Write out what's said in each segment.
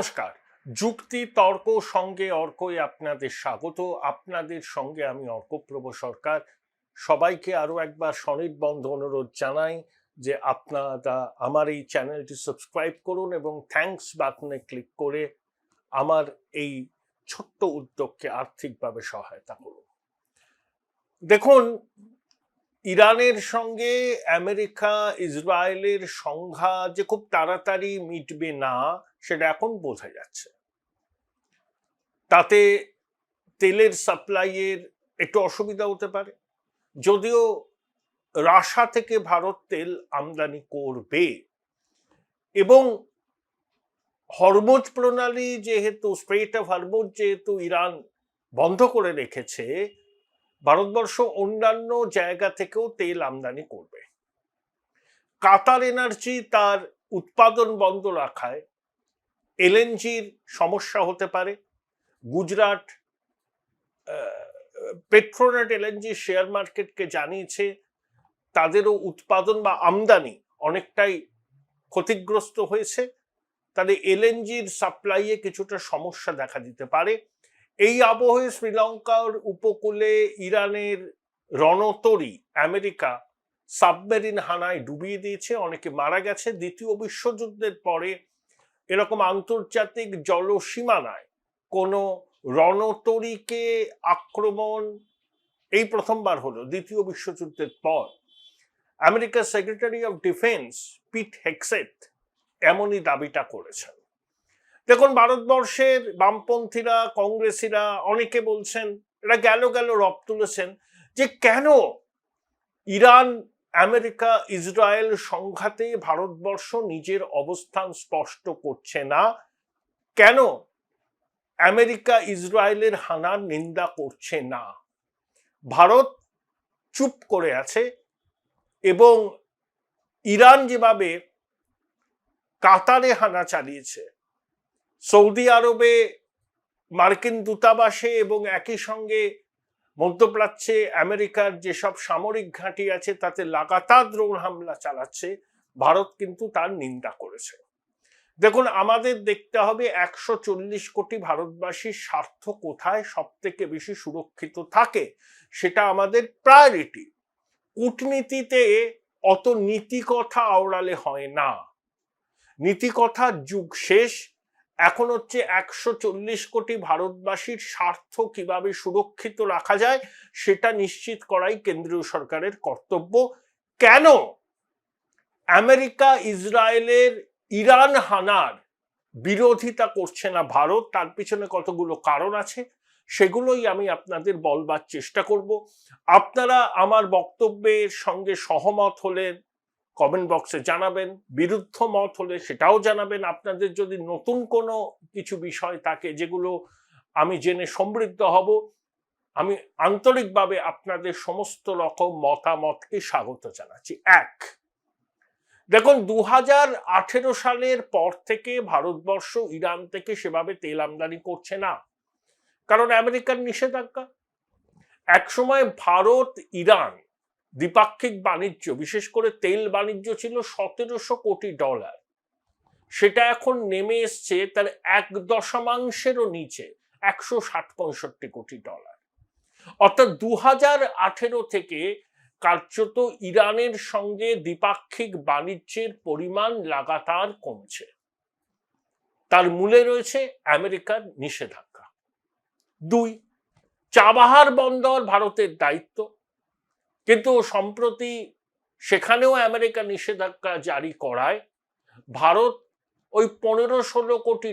নমস্কার। যুক্তি তর্ক সঙ্গে অর্কই আপনাদের স্বাগত। আপনাদের সঙ্গে আমি অর্কপ্রভ সরকার। সবাইকে আরো একবার সনির্বন্ধ অনুরোধ জানাই যে আপনারা আমার এই চ্যানেলটি সাবস্ক্রাইব করুন এবং থ্যাঙ্কস বাটনে ক্লিক করে আমার এই ছোট্ট উদ্যোগকে আর্থিকভাবে সহায়তা করুন। দেখুন, ইরানের সঙ্গে আমেরিকা ইসরায়েলের সংঘাত যে খুব তাড়াতাড়ি মিটবে না সেটা এখন বোঝা যাচ্ছে। তাতে তেলের সাপ্লাইয়ের একটু অসুবিধা হতে পারে, যদিও রাশিয়া থেকে ভারত তেল আমদানি করবে এবং হরমুজ প্রণালী যেহেতু স্ট্রেট অফ হরমুজ যেহেতু ইরান বন্ধ করে রেখেছে, ভারতবর্ষ অন্যান্য জায়গা থেকেও তেল আমদানি করবে। কাতার এনার্জি তার উৎপাদন বন্ধ রাখায় এলএনজির সমস্যা হতে পারে। গুজরাট পেট্রোনেট এলএনজি শেয়ার মার্কেটকে জানিয়েছে তাদেরও উৎপাদন বা আমদানি অনেকটাই ক্ষতিগ্রস্ত হয়েছে। তাহলে এলএনজির সাপ্লাইয়ে কিছুটা সমস্যা দেখা দিতে পারে। এই আবহে শ্রীলঙ্কার উপকূলে ইরানের রণতরী আমেরিকা সাবমেরিন হানায় ডুবিয়ে দিয়েছে, অনেকে মারা গেছে। দ্বিতীয় বিশ্বযুদ্ধের পরে এরকম আন্তর্জাতিক জলসীমানায় কোনো রণতরীকে আক্রমণ এই প্রথমবার হলো দ্বিতীয় বিশ্বযুদ্ধের পর। আমেরিকার সেক্রেটারি অফ ডিফেন্স পিট হেগসেট এমনই দাবিটা করেছেন। দেখুন, ভারতবর্ষের বামপন্থীরা কংগ্রেসীরা অনেকে বলছেন, এরা গেল রব তুলেছেন যে কেন ইরান আমেরিকা ইসরায়েল সংঘাতে ভারতবর্ষ নিজের অবস্থান স্পষ্ট করছে না, কেন আমেরিকা ইসরায়েলের হানার নিন্দা করছে না। ভারত চুপ করে আছে এবং ইরান যেভাবে কাতারে হানা চালিয়েছে, সৌদি আরবে মার্কিন দূতাবাসে এবং একই সঙ্গে মধ্যপ্রাচ্যে আমেরিকার যেসব সামরিক ঘাঁটি আছে তাতে লাগাতার ড্রোন হামলা চালাচ্ছে, ভারত কিন্তু তার নিন্দা করেছে। দেখুন, আমাদের দেখতে হবে 140 কোটি ভারতবাসীর স্বার্থ কোথায় সব থেকে বেশি সুরক্ষিত থাকে, সেটা আমাদের প্রায়োরিটি। কূটনীতিতে অত নীতি কথা আওড়ালে হয় না, নীতি কথার যুগ শেষ। এখন হচ্ছে 140 কোটি ভারতবাসীর স্বার্থ কিভাবে সুরক্ষিত রাখা যায় সেটা নিশ্চিত করাই কেন্দ্রীয় সরকারের কর্তব্য। কেন আমেরিকা ইসরায়েলের ইরান হানার বিরোধিতা করছে না ভারত, তার পিছনে কতগুলো কারণ আছে, সেগুলোই আমি আপনাদের বলবার চেষ্টা করব। আপনারা আমার বক্তব্যের সঙ্গে সহমত হলে কমেন্ট বক্সে জানাবেন, বিরুদ্ধ মত হলে সেটাও জানাবেন। আপনাদের যদি নতুন কোনো কিছু বিষয় থাকে যেগুলো আমি জেনে সমৃদ্ধ হব, আমি আন্তরিকভাবে আপনাদের সমস্ত রকম মতামতকে স্বাগত জানাচ্ছি। দেখুন, 2018 সালের পর থেকে ভারতবর্ষ ইরান থেকে সেভাবে তেল আমদানি করছে না, কারণ আমেরিকার নিষেধাজ্ঞা। একসময় ভারত ইরান দ্বিপাক্ষিক বাণিজ্য, বিশেষ করে তেল বাণিজ্য ছিল $1700 কোটি, সেটা এখন নেমে এসছে তার 1/10 নিচে, $160-165 কোটি। অর্থাৎ 2018 থেকে কার্যত ইরানের সঙ্গে দ্বিপাক্ষিক বাণিজ্যের পরিমাণ লাগাতার কমছে। তার মূলে রয়েছে আমেরিকার নিষেধাজ্ঞা। 2, চাবাহার বন্দর ভারতের দায়িত্ব, কিন্তু সম্প্রতি সেখানেও আমেরিকা নিষেধাজ্ঞা জারি করায় ভারত ওই $15-16 কোটি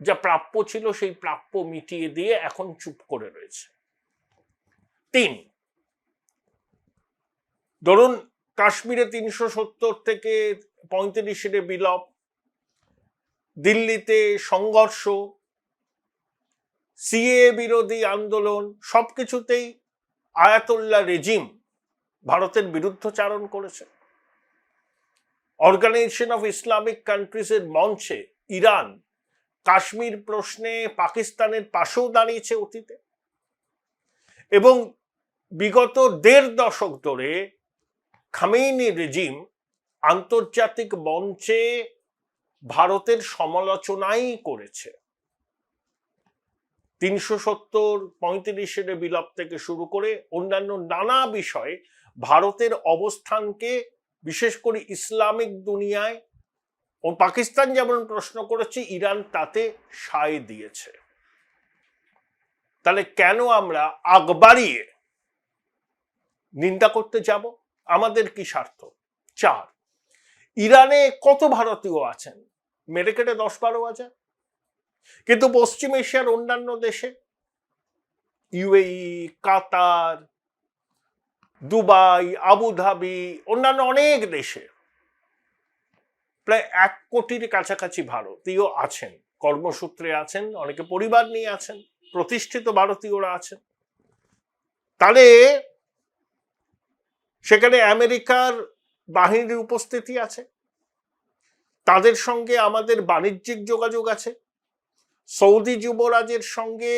যা প্রাপ্য ছিল সেই প্রাপ্য মিটিয়ে দিয়ে এখন চুপ করে রয়েছে। 3, ধরুন কাশ্মীরে 370 থেকে 35 বিলোপ, দিল্লিতে সংঘর্ষ, সিএ বিরোধী আন্দোলন, সবকিছুতেই আয়াতুল্লাহ রেজিম ভারতের বিরুদ্ধচারণ করেছে। অর্গানাইজেশন অফ ইসলামিক কান্ট্রিজের মঞ্চে ইরান কাশ্মীর প্রশ্নে পাকিস্তানের পাশেও দাঁড়িয়েছে অতীতে, এবং বিগত 1.5 দশক ধরে খামেনি রেজিম আন্তর্জাতিক মঞ্চে ভারতের সমালোচনাই করেছে। 370-35 বিপ্লব থেকে শুরু করে অন্যান্য নানা বিষয়ে ভারতের অবস্থানকে, বিশেষ করে ইসলামিক দুনিয়ায় ও পাকিস্তান যেমন প্রশ্ন করেছে, ইরান তাতে সায় দিয়েছে। তাহলে কেন আমরা আগ বাড়িয়ে নিন্দা করতে যাব? আমাদের কি স্বার্থ? 4, ইরানে কত ভারতীয় আছেন? মেরে কেটে 10-12 হাজার। কিন্তু পশ্চিম এশিয়ার অন্যান্য দেশে, ইউএই, কাতার, দুবাই, আবুধাবি, অন্যান্য অনেক দেশে প্রায় 1 কোটির কাছাকাছি ভারতীয় আছেন, কর্মসূত্রে আছেন, অনেকে পরিবার নিয়ে আছেন, প্রতিষ্ঠিত ভারতীয়রা আছেন। তাহলে সেখানে আমেরিকার বাহিনীর উপস্থিতি আছে, তাদের সঙ্গে আমাদের বাণিজ্যিক যোগাযোগ আছে। সৌদি যুবরাজের সঙ্গে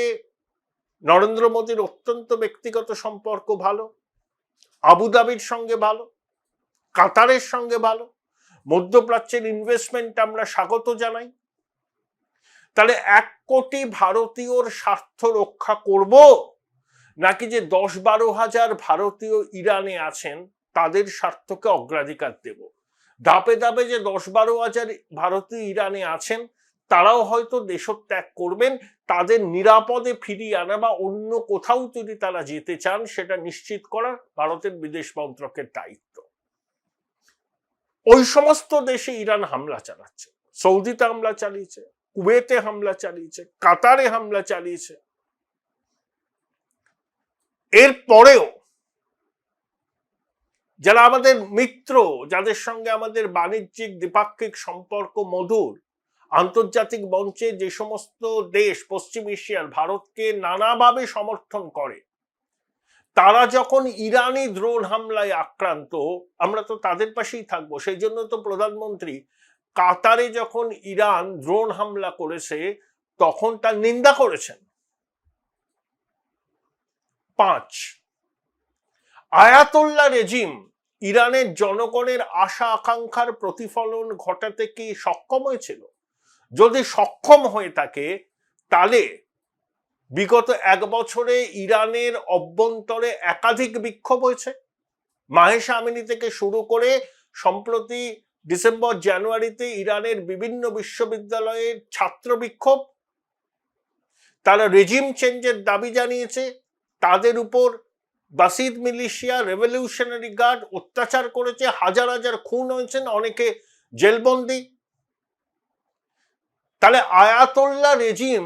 নরেন্দ্র মোদীর অত্যন্ত ব্যক্তিগত সম্পর্ক ভালো, আবুধাবির সঙ্গে ভালো, কাতারের সঙ্গে ভালো। মধ্যপ্রাচ্যের ইনভেস্টমেন্ট আমরা স্বাগত জানাই। তাহলে 1 কোটি ভারতীয়র স্বার্থ রক্ষা করব, নাকি যে 10-12 হাজার ভারতীয় ইরানে আছেন তাদের স্বার্থকে অগ্রাধিকার দেব? ধাপে ধাপে যে 10-12 হাজার ভারতীয় ইরানে আছেন তারাও হয়তো দেশত্যাগ করবেন, তাদের নিরাপদে ফিরিয়ে আনা বা অন্য কোথাও যদি তারা যেতে চান সেটা নিশ্চিত করার ভারতের বিদেশ মন্ত্রকের দায়িত্ব। ওই সমস্ত দেশে ইরান হামলা চালাচ্ছে, সৌদিতে হামলা চালিয়েছে, কুয়েতে হামলা চালিয়েছে, কাতারে হামলা চালিয়েছে। এর পরেও যারা আমাদের মিত্র, যাদের সঙ্গে আমাদের বাণিজ্যিক দ্বিপাক্ষিক সম্পর্ক মধুর, আন্তর্জাতিক মঞ্চে যে সমস্ত দেশ পশ্চিম এশিয়ার ভারতকে নানাভাবে সমর্থন করে, তারা যখন ইরানি ড্রোন হামলায় আক্রান্ত, আমরা তো তাদের পাশেই থাকবো। সেই জন্য তো প্রধানমন্ত্রী কাতারে যখন ইরান ড্রোন হামলা করেছে তখন তার নিন্দা করেছেন। 5, আয়াতুল্লাহ রেজিম ইরানের জনগণের আশা আকাঙ্ক্ষার প্রতিফলন ঘটাতে কি সক্ষম হয়েছিল? যদি সক্ষম হয়ে থাকে তাহলে বিগত 1 বছরে ইরানের অভ্যন্তরে একাধিক বিক্ষোভ হয়েছে। মাহেশা আমিনি থেকে শুরু করে সম্প্রতি ডিসেম্বর-জানুয়ারিতে ইরানের বিভিন্ন বিশ্ববিদ্যালয়ের ছাত্র বিক্ষোভ, তারা রেজিম চেঞ্জের দাবি জানিয়েছে। তাদের উপর বাসিদ মিলিশিয়া, রেভলিউশনারি গার্ড অত্যাচার করেছে, হাজার হাজার খুন হয়েছেন, অনেকে জেলবন্দি। তাহলে আয়াতুল্লাহ রেজিম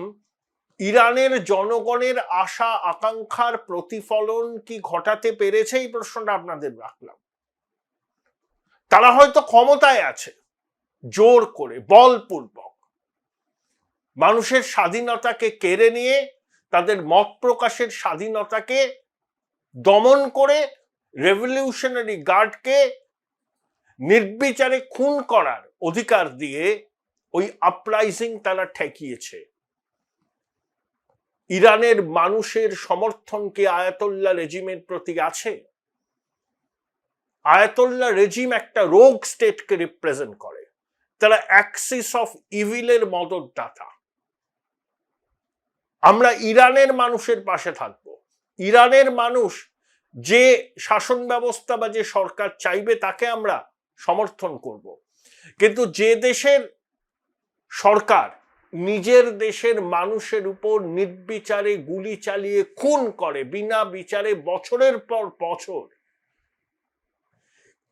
ইরানের জনগণের আশা আকাঙ্ক্ষার প্রতিফলন কি ঘটাতে পেরেছে? এই প্রশ্নটা আপনাদের রাখলাম। তারা হয়তো ক্ষমতায় আছে, জোর করে বলপূর্বক মানুষের স্বাধীনতাকে কেড়ে নিয়ে, তাদের মত প্রকাশের স্বাধীনতাকে দমন করে, রেভলিউশনারি গার্ডকে নির্বিচারে খুন করার অধিকার দিয়ে ওই আপরাইজিং তারা ঠেকিয়েছে। ইরানের মানুষের সমর্থন কি আয়াতুল্লাহ রেজিমের প্রতি আছে? আয়াতুল্লাহ রেজিম একটা রোগ স্টেটকে রিপ্রেজেন্ট করে, তারা অ্যাক্সিস অফ ইভিলের মদতদাতা। আমরা ইরানের মানুষের পাশে থাকব। ইরানের মানুষ যে শাসন ব্যবস্থা বা যে সরকার চাইবে তাকে আমরা সমর্থন করব। কিন্তু যে দেশের সরকার নিজের দেশের মানুষের উপর নির্বিচারে গুলি চালিয়ে খুন করে, বিনা বিচারে বছরের পর বছর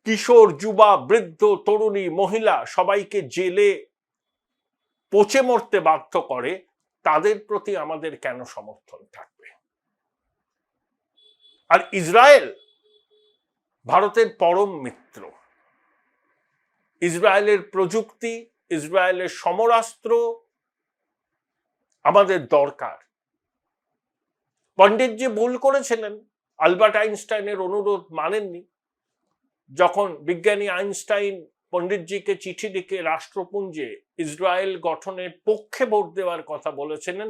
কিশোর, যুবা, বৃদ্ধ, তরুণী, মহিলা সবাইকে জেলে পচে মরতে বাধ্য করে, তাদের প্রতি আমাদের কেন সমর্থন থাকবে? আর ইসরায়েল ভারতের পরম মিত্র। ইসরায়েলের প্রযুক্তি, ইসরায়েলের সমরাস্ত্র আমাদের দরকার। পণ্ডিতজি ভুল করেছিলেন, আলবার্ট আইনস্টাইনের অনুরোধ মানেননি। যখন বিজ্ঞানী আইনস্টাইন পণ্ডিতজিকে চিঠি লিখে রাষ্ট্রপুঞ্জে ইসরায়েল গঠনের পক্ষে ভোট দেওয়ার কথা বলেছিলেন,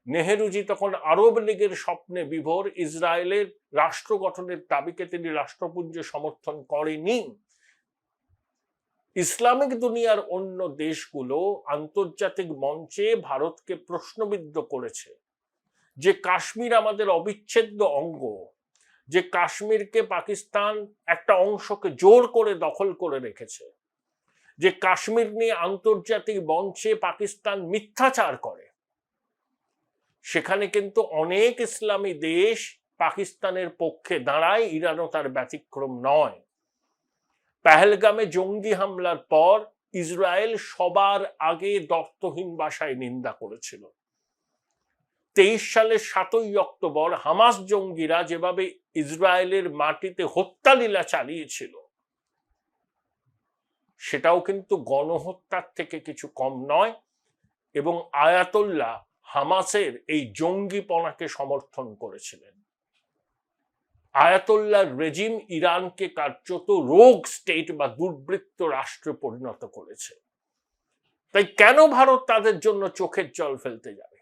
নেহেরুজি তখন আরব লীগের স্বপ্নে বিভোর ইসরায়েলের রাষ্ট্র গঠনের দাবিকে তিনি রাষ্ট্রপুঞ্জে সমর্থন করেনি। ইসলামিক দুনিয়ার অন্য দেশগুলো আন্তর্জাতিক মঞ্চে ভারতকে প্রশ্নবিদ্ধ করেছে যে কাশ্মীর আমাদের অবিচ্ছেদ্য অঙ্গ, যে কাশ্মীরকে পাকিস্তান একটা অংশকে জোর করে দখল করে রেখেছে, যে কাশ্মীর নিয়ে আন্তর্জাতিক মঞ্চে পাকিস্তান মিথ্যাচার করে। সেখানে কিন্তু অনেক ইসলামী দেশ পাকিস্তানের পক্ষে দাঁড়ায়, ইরানও তার ব্যতিক্রম নয়। পেহেলগামে জঙ্গি হামলার পর ইসরায়েল সবার আগে দ্ব্যর্থহীন ভাষায় নিন্দা করেছিল। 23 সালের 7ই অক্টোবর হামাস জঙ্গিরা যেভাবে ইসরায়েলের মাটিতে হত্যালীলা চালিয়েছিল, সেটাও কিন্তু গণহত্যার থেকে কিছু কম নয়। এবং আয়াতুল্লাহ হামাসের এই জঙ্গিপনাকে সমর্থন করেছিলেন। আয়াতুল্লাহর রেজিম ইরানকে কার্যত রোগ স্টেট বা দুর্বৃত্ত রাষ্ট্রে পরিণত করেছে। তাই কেন ভারত তাদের জন্য চোখের জল ফেলতে যাবে?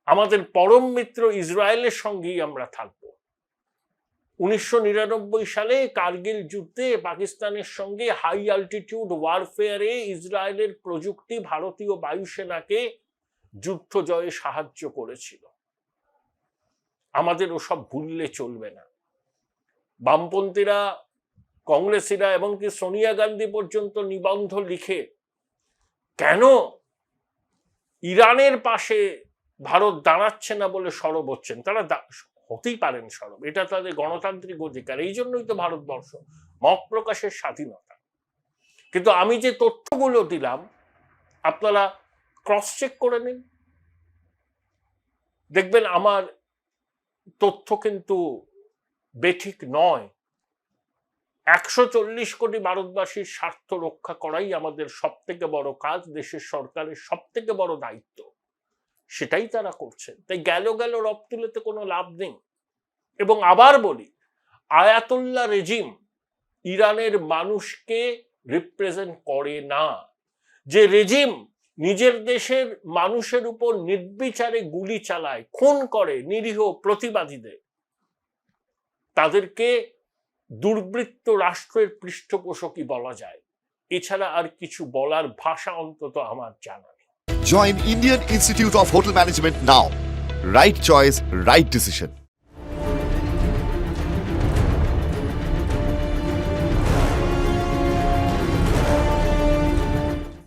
আমাদের পরম মিত্র ইসরায়েলের সঙ্গেই আমরা থাকব। 1999 সালে কার্গিল যুদ্ধে পাকিস্তানের সঙ্গে হাই অ্যালটিটিউড ওয়ারফেয়ারে ইসরায়েলের প্রযুক্তি ভারতীয় বায়ুসেনাকে যুদ্ধ জয়ে সাহায্য করেছিল। আমাদের ওসব ভুললে চলবে না। বামপন্থীরা, কংগ্রেসীরা, এমনকি সোনিয়া গান্ধী পর্যন্ত নিবন্ধ লিখে কেন ইরানের পাশে ভারত দাঁড়াচ্ছে না বলে সরব হচ্ছেন। তারা হতেই পারেন সরব, এটা তাদের গণতান্ত্রিক অধিকার, এই জন্যই তো ভারতবর্ষ, মত প্রকাশের স্বাধীনতা। কিন্তু আমি যে তথ্যগুলো দিলাম আপনারা ক্রস চেক করে নিন, দেখবেন আমার তথ্য কিন্তু বেঠিক নয়। 140 কোটি ভারতবাসীর স্বার্থ রক্ষা করাই আমাদের সব থেকে বড় কাজ, দেশের সরকারের সব থেকে বড় দায়িত্ব, সেটাই তারা করছেন। তাই গেল রব তুলেতে কোনো লাভ নেই। এবং আবার বলি, আয়াতুল্লাহ রেজিম ইরানের মানুষকে রিপ্রেজেন্ট করে না। যে রেজিম নিজের দেশের মানুষের উপর নির্বিচারে গুলি চালায়, খুন করে নিরীহ প্রতিবাদীদের, তাদেরকে দুর্বৃত্ত রাষ্ট্রের পৃষ্ঠপোষকই বলা যায়। এছাড়া আর কিছু বলার ভাষা অন্তত আমার জানা নেই। Join Indian Institute of Hotel Management now. Right choice, right decision.